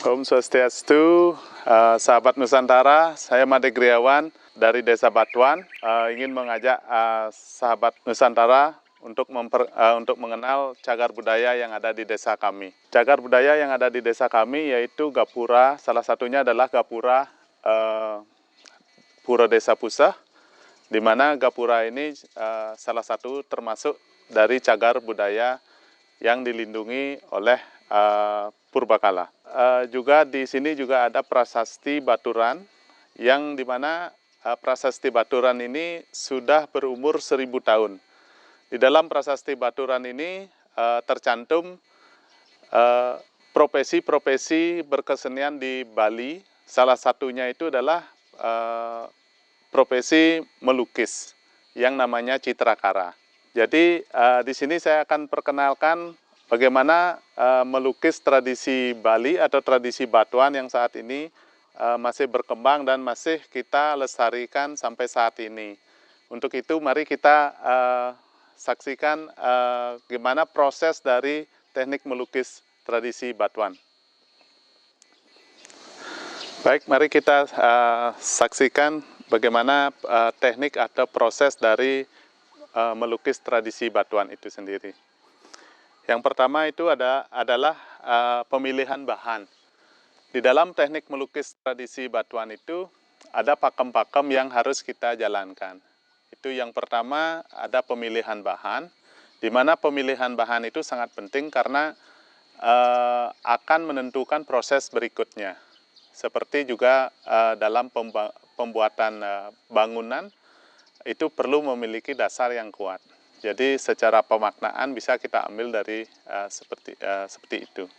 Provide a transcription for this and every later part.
Om Swastiastu, sahabat Nusantara, saya Made Griawan dari Desa Batuan, ingin mengajak sahabat Nusantara untuk mengenal cagar budaya yang ada di desa kami. Cagar budaya yang ada di desa kami yaitu Gapura, salah satunya adalah Gapura Pura Desa Puseh, di mana Gapura ini salah satu termasuk dari cagar budaya yang dilindungi oleh Purbakala. Juga di sini juga ada prasasti Baturan, yang dimana prasasti Baturan ini sudah berumur 1000 tahun. Di dalam prasasti Baturan ini tercantum profesi-profesi berkesenian di Bali. Salah satunya itu adalah profesi melukis yang namanya Citrakara. Jadi di sini saya akan perkenalkan bagaimana melukis tradisi Bali atau tradisi Batuan yang saat ini masih berkembang dan masih kita lestarikan sampai saat ini. Untuk itu mari kita saksikan gimana proses dari teknik melukis tradisi Batuan. Baik, mari kita saksikan bagaimana teknik atau proses dari melukis tradisi Batuan itu sendiri. Yang pertama itu adalah pemilihan bahan. Di dalam teknik melukis tradisi Batuan itu ada pakem-pakem yang harus kita jalankan. Itu yang pertama, ada pemilihan bahan, di mana pemilihan bahan itu sangat penting karena akan menentukan proses berikutnya. Seperti juga dalam pembuatan bangunan, itu perlu memiliki dasar yang kuat. Jadi secara pemaknaan bisa kita ambil dari seperti itu.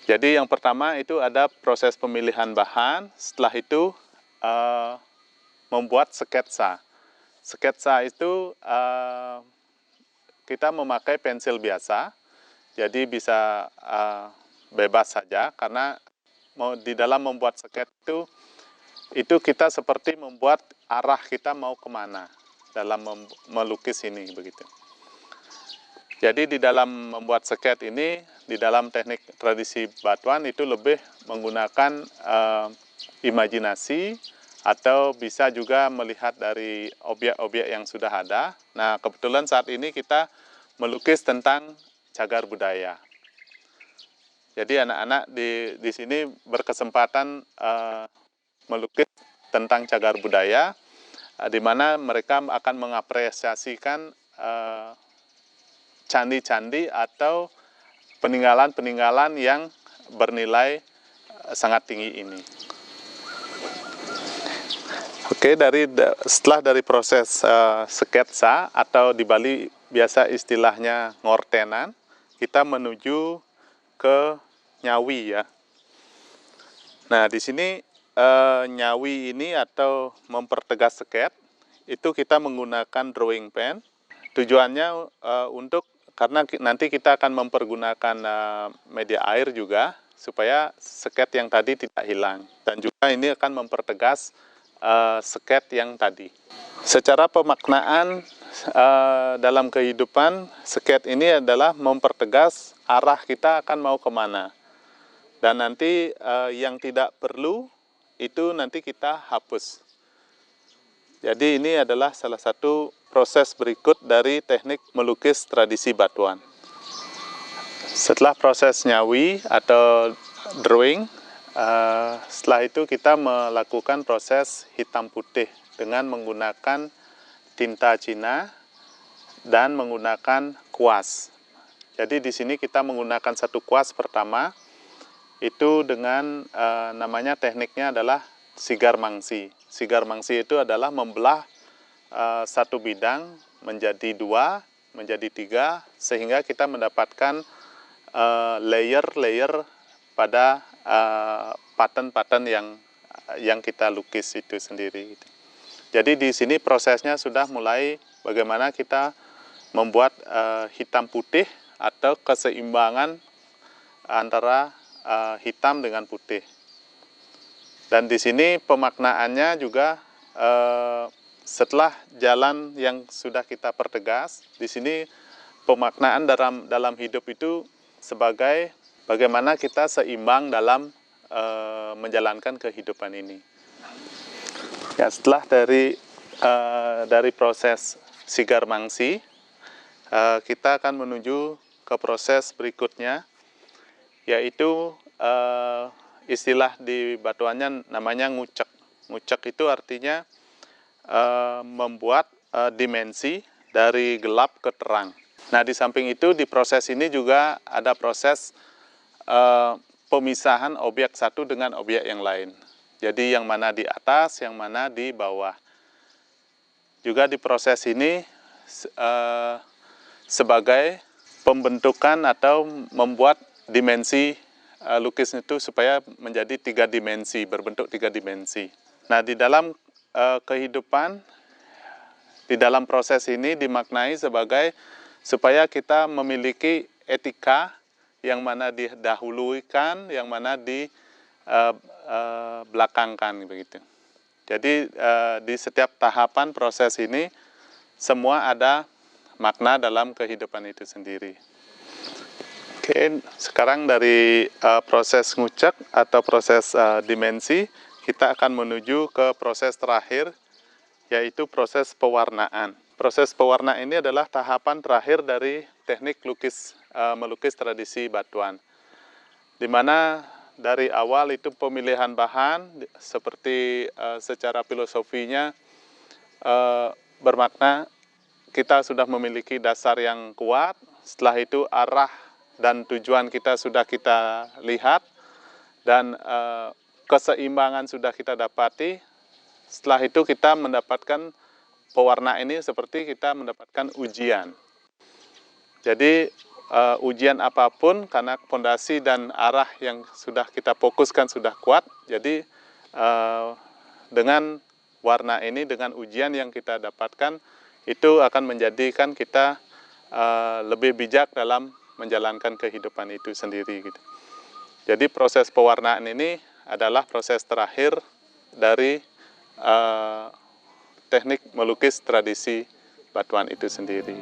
Jadi yang pertama itu ada proses pemilihan bahan, setelah itu membuat sketsa. Sketsa itu kita memakai pensil biasa, jadi bisa bebas saja karena di dalam membuat sketsa itu kita seperti membuat arah kita mau kemana dalam melukis ini begitu. Jadi di dalam membuat sket ini, di dalam teknik tradisi Batuan itu lebih menggunakan imajinasi atau bisa juga melihat dari objek-objek yang sudah ada. Nah, kebetulan saat ini kita melukis tentang cagar budaya. Jadi anak-anak di sini berkesempatan melukis tentang cagar budaya, di mana mereka akan mengapresiasikan candi-candi atau peninggalan-peninggalan yang bernilai sangat tinggi ini. Oke, setelah dari proses sketsa atau di Bali biasa istilahnya ngortenan, kita menuju ke nyawi ya. Nah, di sini nyawi ini atau mempertegas sket itu kita menggunakan drawing pen. Tujuannya karena nanti kita akan mempergunakan media air juga supaya sket yang tadi tidak hilang, dan juga ini akan mempertegas sket yang tadi. Secara pemaknaan dalam kehidupan, sket ini adalah mempertegas arah kita akan mau kemana, dan nanti yang tidak perlu itu nanti kita hapus. Jadi ini adalah salah satu proses berikut dari teknik melukis tradisi Batuan. Setelah proses nyawi atau drawing, setelah itu kita melakukan proses hitam putih dengan menggunakan tinta Cina dan menggunakan kuas. Jadi di sini kita menggunakan satu kuas pertama, itu dengan namanya tekniknya adalah sigar mangsi. Sigar mangsi itu adalah membelah satu bidang menjadi 2, menjadi 3, sehingga kita mendapatkan layer-layer pada pattern-pattern yang kita lukis itu sendiri. Jadi di sini prosesnya sudah mulai bagaimana kita membuat hitam putih atau keseimbangan antara hitam dengan putih. Dan di sini pemaknaannya juga setelah jalan yang sudah kita pertegas, di sini pemaknaan dalam hidup itu sebagai bagaimana kita seimbang dalam menjalankan kehidupan ini. Ya, setelah dari proses sigar mangsi, kita akan menuju ke proses berikutnya, yaitu istilah di batuannya namanya ngucek. Ngucek itu artinya membuat dimensi dari gelap ke terang. Nah, di samping itu di proses ini juga ada proses pemisahan objek satu dengan objek yang lain. Jadi yang mana di atas, yang mana di bawah. Juga di proses ini sebagai pembentukan atau membuat dimensi lukis itu supaya menjadi 3 dimensi, berbentuk 3 dimensi. Nah, di dalam kehidupan, di dalam proses ini dimaknai sebagai supaya kita memiliki etika yang mana didahulukan, yang mana belakangkan begitu. Jadi di setiap tahapan proses ini semua ada makna dalam kehidupan itu sendiri. Oke, sekarang dari proses ngucek atau proses dimensi, kita akan menuju ke proses terakhir, yaitu proses pewarnaan. Proses pewarnaan ini adalah tahapan terakhir dari teknik melukis tradisi batuan, di mana dari awal itu pemilihan bahan, seperti secara filosofinya bermakna kita sudah memiliki dasar yang kuat, setelah itu arah dan tujuan kita sudah kita lihat, dan keseimbangan sudah kita dapati. Setelah itu kita mendapatkan pewarna ini seperti kita mendapatkan ujian. Jadi ujian apapun, karena fondasi dan arah yang sudah kita fokuskan sudah kuat, jadi dengan warna ini, dengan ujian yang kita dapatkan, itu akan menjadikan kita lebih bijak dalam menjalankan kehidupan itu sendiri. Gitu. Jadi proses pewarnaan ini adalah proses terakhir dari teknik melukis tradisi batuan itu sendiri.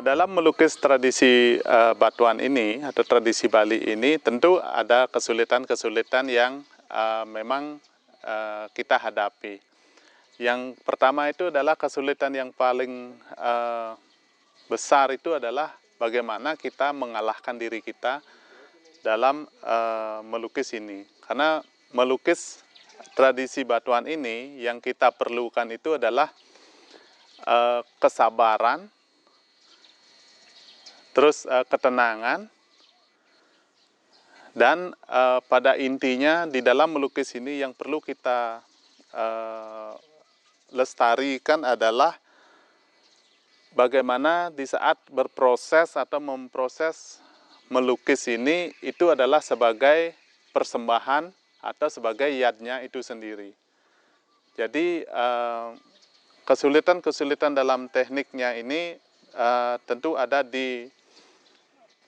Dalam melukis tradisi batuan ini atau tradisi Bali ini tentu ada kesulitan-kesulitan yang memang kita hadapi. Yang pertama itu adalah kesulitan yang paling besar itu adalah bagaimana kita mengalahkan diri kita dalam melukis ini. Karena melukis tradisi batuan ini yang kita perlukan itu adalah kesabaran, terus ketenangan, dan pada intinya di dalam melukis ini yang perlu kita lestarikan adalah bagaimana di saat berproses atau memproses melukis ini itu adalah sebagai persembahan atau sebagai yadnya itu sendiri. Jadi kesulitan-kesulitan dalam tekniknya ini tentu ada di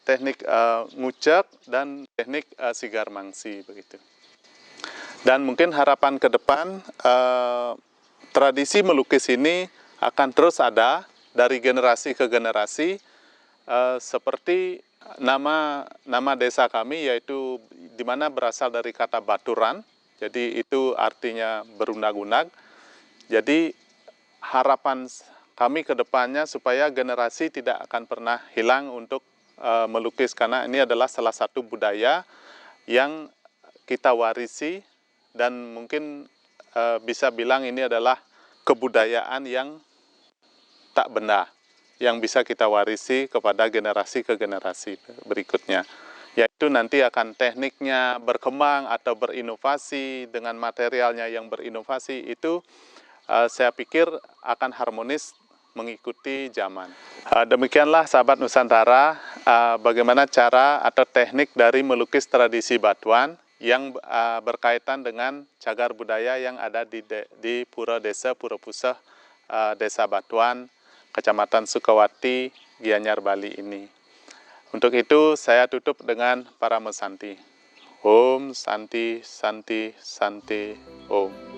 teknik ngucek dan teknik sigar mangsi begitu. Dan mungkin harapan ke depan tradisi melukis ini akan terus ada dari generasi ke generasi, seperti nama desa kami, yaitu di mana berasal dari kata baturan, jadi itu artinya berunag-unag. Jadi harapan kami ke depannya supaya generasi tidak akan pernah hilang untuk melukis, karena ini adalah salah satu budaya yang kita warisi, dan mungkin bisa bilang ini adalah kebudayaan yang tak benda, yang bisa kita warisi kepada generasi ke generasi berikutnya. Yaitu nanti akan tekniknya berkembang atau berinovasi dengan materialnya yang berinovasi, itu saya pikir akan harmonis mengikuti zaman. Demikianlah sahabat Nusantara, bagaimana cara atau teknik dari melukis tradisi Batuan yang berkaitan dengan cagar budaya yang ada di Pura Desa Pura Puseh, Desa Batuan, Kecamatan Sukawati, Gianyar, Bali ini. Untuk itu saya tutup dengan para mesanti. Om Santi Santi Santi Om.